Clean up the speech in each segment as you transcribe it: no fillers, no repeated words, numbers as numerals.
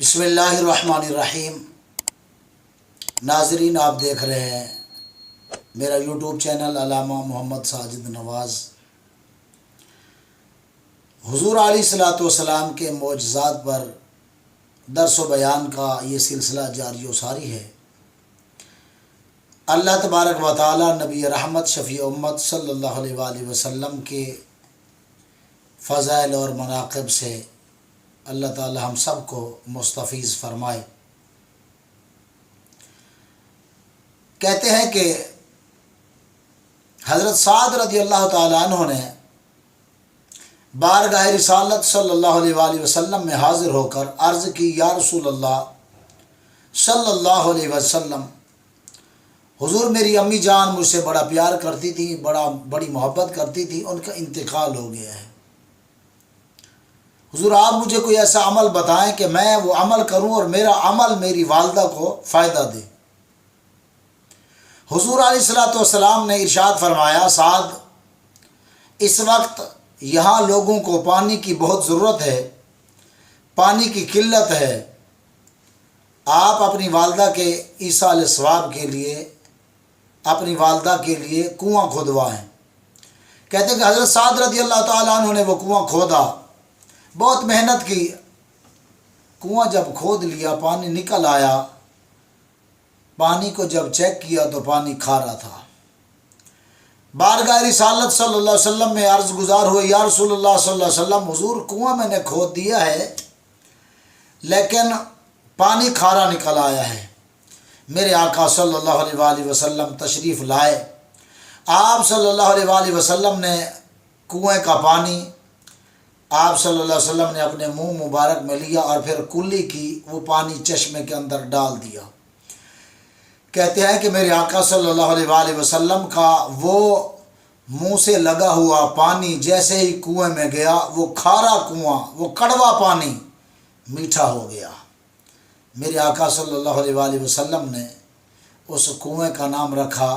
बिस्मिल्लाहिर्रहमानिर्रहीम। नाजरीन, आप देख रहे हैं मेरा यूट्यूब चैनल अल्लामा मोहम्मद साजिद नवाज़। हुज़ूर अलैहिस्सलातु वस्सलाम के मोजज़ात पर दर्स व बयान का ये सिलसिला जारी व सारी है। अल्लाह तबारक व तआला नबी रहमत शफ़ी उम्मत सल्लल्लाहु अलैहि वसल्लम के फ़ज़ाइल और मनाक़िब से अल्लाह ताला हम सब को मुस्तफ़ीज़ फरमाए। कहते हैं कि हज़रत साद रज़ी अल्लाह ताला अन्हु ने बारगाह रिसालत सल्लल्लाहु अलैहि वसल्लम में हाज़िर होकर अर्ज़ की, या रसूल अल्लाह सल्लल्लाहु अलैहि वसल्लम, हुज़ूर मेरी अम्मी जान मुझसे बड़ा प्यार करती थी, बड़ी मोहब्बत करती थी, उनका इंतकाल हो गया है। हुज़ूर आप मुझे कोई ऐसा अमल बताएं कि मैं वो अमल करूं और मेरा अमल मेरी वालदा को फ़ायदा दे। हुज़ूर अलैहिस्सलातु वस्सलाम ने इरशाद फरमाया, साद, इस वक्त यहाँ लोगों को पानी की बहुत ज़रूरत है, पानी की किल्लत है, आप अपनी वालदा के ईसाल सवाब के लिए अपनी वालदा के लिए कुआं खुदवाएं। कहते हैं कि हज़रत साद रज़ी अल्लाह ताला अन्हु ने वो कुआं खोदा, बहुत मेहनत की। कुआं जब खोद लिया, पानी निकल आया। पानी को जब चेक किया तो पानी खारा था। बारगाह रिसालत सल्लल्लाहु अलैहि वसल्लम में अर्ज़ गुज़ार हुए, या रसूलुल्लाह सल्लल्लाहु अलैहि वसल्लम, हुज़ूर कुआं मैंने खोद दिया है लेकिन पानी खारा निकल आया है। मेरे आका सल्लल्लाहु अलैहि वसल्लम तशरीफ़ लाए। आप सल्लल्लाहु अलैहि वसल्लम ने कुएं का पानी आप सल्लल्लाहु अलैहि वसल्लम ने अपने मुंह मुबारक में लिया और फिर कुल्ली की वो पानी चश्मे के अंदर डाल दिया। कहते हैं कि मेरे आका सल्लल्लाहु अलैहि वसल्लम का वो मुंह से लगा हुआ पानी जैसे ही कुएं में गया, वो खारा कुआं, वो कड़वा पानी मीठा हो गया। मेरे आका सल्लल्लाहु अलैहि वसल्लम ने उस कुएं का नाम रखा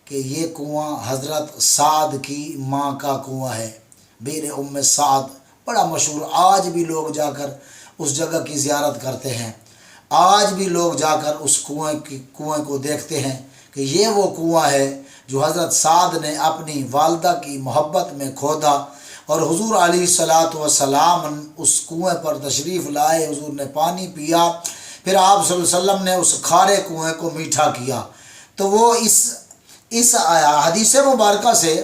कि ये कुआं हज़रत साद की माँ का कुआं है, बीर उम्मे साद। बड़ा मशहूर, आज भी लोग जाकर उस जगह की ज़ियारत करते हैं। आज भी लोग जाकर उस कुएं को देखते हैं कि ये वो कुआं है जो हज़रत साद ने अपनी वालदा की मोहब्बत में खोदा और हुज़ूर अलैहिस्सलातु वस्सलाम उस कुएं पर तशरीफ़ लाए। हुज़ूर ने पानी पिया, फिर आप सल्लल्लाहु अलैहि वसल्लम ने उस खारे कुएं को मीठा किया। तो वो इस हदीस मुबारका से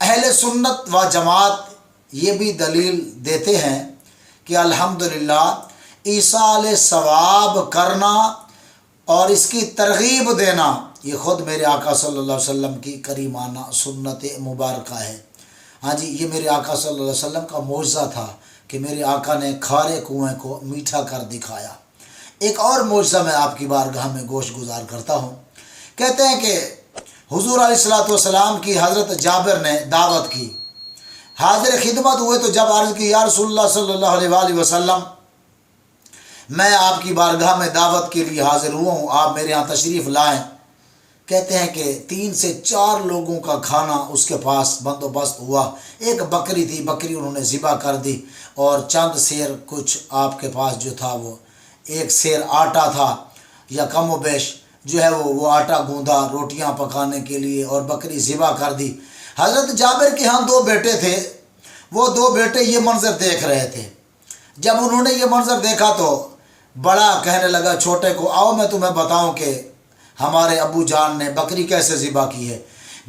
अहले सुन्नत व जमात ये भी दलील देते हैं कि अल्हम्दुलिल्लाह ईसाल सवाब करना और इसकी तरगीब देना ये ख़ुद मेरे आका सल्लल्लाहु अलैहि वसल्लम की करीमाना सुन्नत मुबारका है। हाँ जी, ये मेरे आका सल्लल्लाहु अलैहि वसल्लम का मौजज़ा था कि मेरे आका ने खारे कुएं को मीठा कर दिखाया। एक और मौजज़ा मैं आपकी बारगाह में गोश गुजार करता हूँ। कहते हैं कि हुज़ूर अलैहिस्सलातु वस्सलाम की हज़रत जाबिर ने दावत की, हाजिर खिदमत हुए तो जब अर्ज़ की, या रसूलुल्लाह सल्लल्लाहु अलैहि वसल्लम, मैं आपकी बारगाह में दावत के लिए हाजिर हुआ हूँ, आप मेरे यहाँ तशरीफ़ लाएँ। कहते हैं कि 3 से 4 लोगों का खाना उसके पास बंदोबस्त हुआ। एक बकरी थी, बकरी उन्होंने ज़िबा कर दी और चंद सेर कुछ आपके पास जो था वो एक सेर आटा था या कम व बेश जो है वो आटा गूंदा रोटियां पकाने के लिए और बकरी ज़िबा कर दी। हज़रत जाबिर के यहाँ 2 बेटे थे। वो 2 बेटे ये मंज़र देख रहे थे। जब उन्होंने ये मंज़र देखा तो बड़ा कहने लगा छोटे को, आओ मैं तुम्हें बताऊं कि हमारे अबू जान ने बकरी कैसे ज़िबा की है।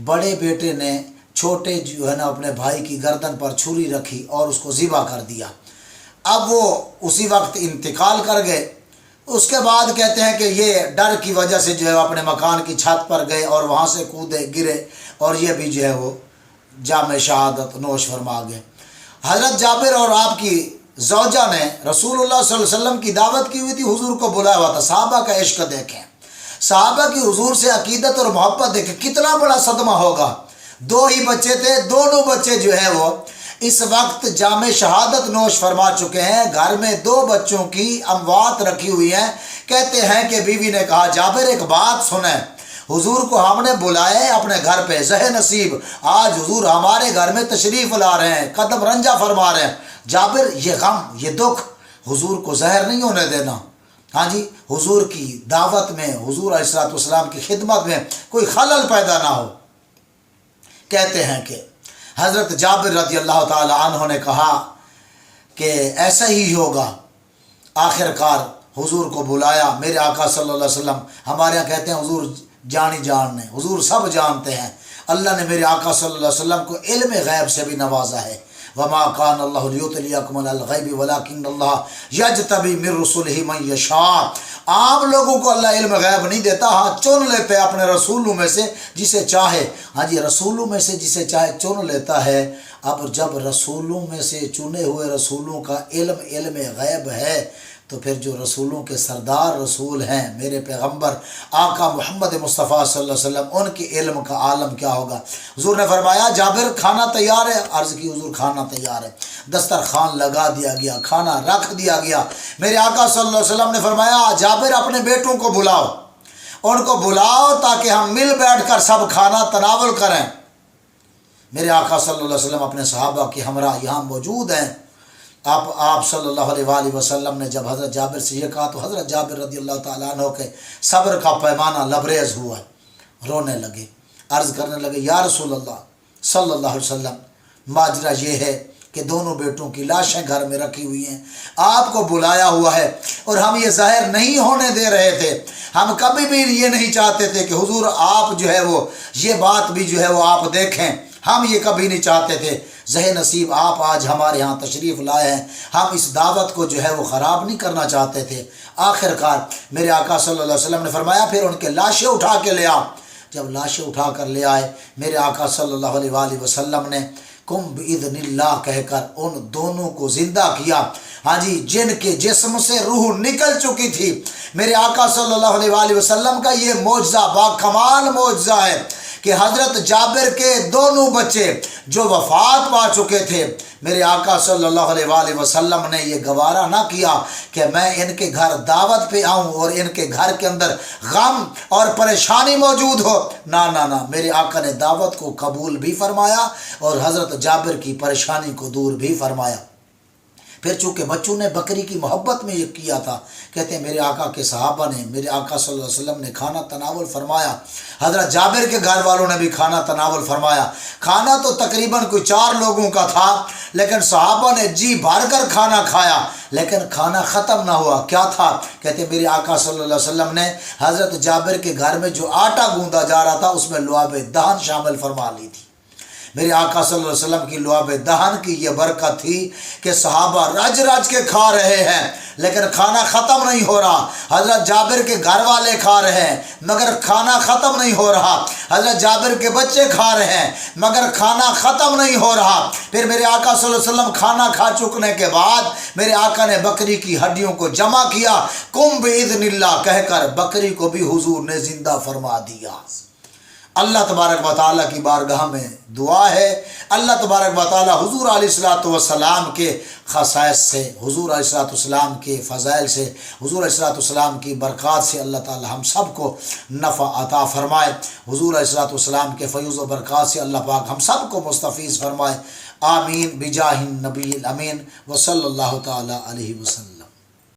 बड़े बेटे ने छोटे जो है ना अपने भाई की गर्दन पर छुरी रखी और उसको ज़िबा कर दिया। अब वो उसी वक्त इंतकाल कर गए। उसके बाद कहते हैं कि ये डर की वजह से जो है अपने मकान की छत पर गए और वहाँ से कूदे गिरे और ये भी जो है वो जामे शहादत नोश फरमा गए। हज़रत जाबिर और आपकी ज़ौजा ने रसूलुल्लाह सल्लल्लाहु अलैहि वसल्लम की दावत की हुई थी, हुजूर को बुलाया हुआ था। सहाबा का इश्क देखें, सहाबा की हुजूर से अकीदत और मोहब्बत देखें, कितना बड़ा सदमा होगा। 2 ही बच्चे थे, दोनों बच्चे जो है वो इस वक्त जामे शहादत नोश फरमा चुके हैं। घर में 2 बच्चों की अमवात रखी हुई है। कहते हैं कि बीवी ने कहा, जाबिर एक बात सुने, हुजूर को हमने बुलाया है अपने घर पे, ज़ह नसीब आज हुजूर हमारे घर में तशरीफ़ ला रहे हैं, कदम रंजा फरमा रहे हैं। जाबिर ये गम ये दुख حضور کو ظاہر نہیں ہونے دینا، ہاں جی، حضور کی دعوت میں، حضور علیہ الصلوۃ والسلام کی خدمت میں کوئی خلل پیدا نہ ہو۔ کہتے ہیں کہ حضرت جابر رضی اللہ تعالی عنہ نے کہا کہ ایسا ہی ہوگا۔ آخر کار حضور کو بلایا، میرے آقا صلی اللہ علیہ وسلم، ہمارے یہاں کہتے ہیں حضور جانی جان ہے، حضور سب جانتے ہیں۔ اللہ نے میرے آقا صلی اللہ علیہ وسلم کو علم غیب سے بھی نوازا ہے۔ وما كان الله ليطلعكم على الغيب ولكن الله يجتبي من رسله من يشاء۔ عام لوگوں کو اللہ علم غیب نہیں دیتا، ہاں چن لیتے ہیں اپنے رسولوں میں سے جسے چاہے، ہاں جی، رسولوں میں سے جسے چاہے چن لیتا ہے۔ اب جب رسولوں میں سے چنے ہوئے رسولوں کا علم غیب ہے تو پھر جو رسولوں کے سردار رسول ہیں میرے پیغمبر آقا محمد مصطفیٰ صلی اللہ علیہ وسلم، ان کے علم کا عالم کیا ہوگا۔ حضور نے فرمایا جابر کھانا تیار ہے؟ عرض کی حضور کھانا تیار ہے۔ دسترخوان لگا دیا گیا، کھانا رکھ دیا گیا۔ میرے آقا صلی اللہ علیہ وسلم نے فرمایا جابر اپنے بیٹوں کو بلاؤ، ان کو بلاؤ تاکہ ہم مل بیٹھ کر سب کھانا تناول کریں۔ میرے آقا صلی اللہ علیہ وسلم اپنے صحابہ کے ہمراہ یہاں موجود ہیں۔ آپ صلی اللہ علیہ وآلہ وسلم نے جب حضرت جابر سے یہ کہا تو حضرت جابر رضی اللہ تعالیٰ عنہ کے صبر کا پیمانہ لبریز ہوا، رونے لگے، عرض کرنے لگے یا رسول اللہ صلی اللہ علیہ وسلم، ماجرا یہ ہے کہ دونوں بیٹوں کی لاشیں گھر میں رکھی ہوئی ہیں، آپ کو بلایا ہوا ہے اور ہم یہ ظاہر نہیں ہونے دے رہے تھے۔ ہم کبھی بھی یہ نہیں چاہتے تھے کہ حضور آپ جو ہے وہ یہ بات بھی جو ہے وہ آپ دیکھیں، ہم یہ کبھی نہیں چاہتے تھے۔ ذہ نصیب آپ آج ہمارے ہاں تشریف لائے ہیں، ہم اس دعوت کو جو ہے وہ خراب نہیں کرنا چاہتے تھے۔ آخر کار میرے آقا صلی اللہ علیہ وسلم نے فرمایا پھر ان کے لاشیں اٹھا کے لے آؤ۔ جب لاشیں اٹھا کر لے آئے میرے آقا صلی اللہ علیہ وآلہ وسلم نے کم بإذن اللہ کہہ کر ان دونوں کو زندہ کیا، ہاں جی، جن کے جسم سے روح نکل چکی تھی۔ میرے آقا صلی اللہ علیہ وآلہ وسلم کا یہ معجزہ باکمال معجزہ ہے کہ حضرت جابر کے دونوں بچے جو وفات پا چکے تھے، میرے آقا صلی اللہ علیہ وآلہ وسلم نے یہ گوارا نہ کیا کہ میں ان کے گھر دعوت پہ آؤں اور ان کے گھر کے اندر غم اور پریشانی موجود ہو۔ نہ، میرے آقا نے دعوت کو قبول بھی فرمایا اور حضرت جابر کی پریشانی کو دور بھی فرمایا۔ پھر چونکہ بچوں نے بکری کی محبت میں یہ کیا تھا، کہتے ہیں میرے آقا کے صحابہ نے، میرے آقا صلی اللہ علیہ وسلم نے کھانا تناول فرمایا، حضرت جابر کے گھر والوں نے بھی کھانا تناول فرمایا۔ کھانا تو تقریباً کوئی 4 لوگوں کا تھا، لیکن صحابہ نے جی بھر کر کھانا کھایا، لیکن کھانا ختم نہ ہوا۔ کیا تھا؟ کہتے ہیں میرے آقا صلی اللہ علیہ وسلم نے حضرت جابر کے گھر میں جو آٹا گوندا جا رہا تھا اس میں لعاب دہن شامل فرما لی تھی۔ میرے آقا صلی اللہ علیہ وسلم کی لعاب دہن کی یہ برکت تھی کہ صحابہ رج رج کے کھا رہے ہیں لیکن کھانا ختم نہیں ہو رہا۔ حضرت جابر کے گھر والے کھا رہے ہیں مگر کھانا ختم نہیں ہو رہا۔ حضرت جابر کے بچے کھا رہے ہیں مگر کھانا ختم نہیں ہو رہا۔ پھر میرے آقا صلی اللہ علیہ وسلم کھانا کھا چکنے کے بعد میرے آقا نے بکری کی ہڈیوں کو جمع کیا، کم بإذن اللہ کہہ کر بکری کو بھی حضور نے زندہ فرما دیا۔ اللہ تبارک و تعالیٰ کی بارگاہ میں دعا ہے، اللہ تبارک و تعالیٰ حضور علیہ الصلوۃ والسلام کے خصائص سے، حضور علیہ الصلوۃ والسلام کے فضائل سے، حضور علیہ الصلوۃ والسلام کی برکات سے اللہ تعالیٰ ہم سب کو نفع عطا فرمائے۔ حضور علیہ الصلوۃ والسلام کے فیض و برکات سے اللہ پاک ہم سب کو مستفیض فرمائے۔ آمین بجاہ النبی الامین وصلی اللہ تعالیٰ علیہ وسلم۔